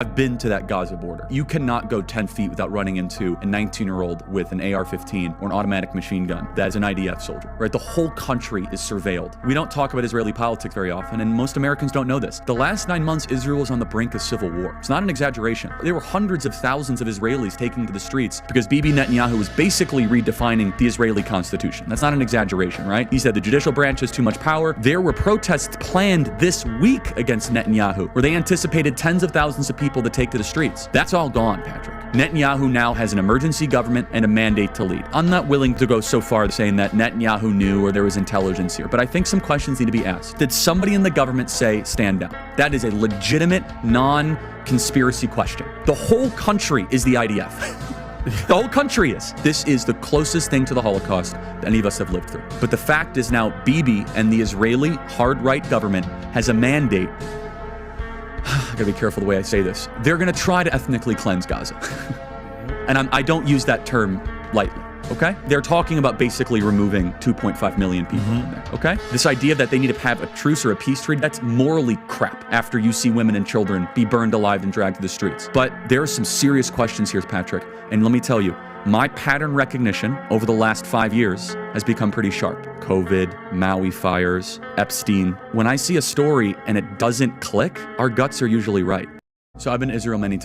I've been to that Gaza border. You cannot go 10 feet without running into a 19-year-old with an AR-15 or an automatic machine gun that is an IDF soldier, right? The whole country is surveilled. We don't talk about Israeli politics very often, and most Americans don't know this. The last 9 months, Israel was on the brink of civil war. It's not an exaggeration. There were hundreds of thousands of Israelis taking to the streets because Bibi Netanyahu was basically redefining the Israeli constitution. That's not an exaggeration, right? He said the judicial branch has too much power. There were protests planned this week against Netanyahu, where they anticipated tens of thousands of people to take to the streets. That's all gone, Patrick. Netanyahu now has an emergency government and a mandate to lead. I'm not willing to go so far as saying that Netanyahu knew or there was intelligence here, but I think some questions need to be asked. Did somebody in the government say, stand down? That is a legitimate, non-conspiracy question. The whole country is the IDF. The whole country is. This is the closest thing to the Holocaust that any of us have lived through. But the fact is now Bibi and the Israeli hard-right government has a mandate. I gotta be careful the way I say this. They're gonna try to ethnically cleanse Gaza. And I don't use that term lightly, okay? They're talking about basically removing 2.5 million people from there, okay? This idea that they need to have a truce or a peace treaty, that's morally crap after you see women and children be burned alive and dragged to the streets. But there are some serious questions here, Patrick. And let me tell you, my pattern recognition over the last 5 years has become pretty sharp. COVID, Maui fires, Epstein. When I see a story and it doesn't click, our guts are usually right. So I've been to Israel many times.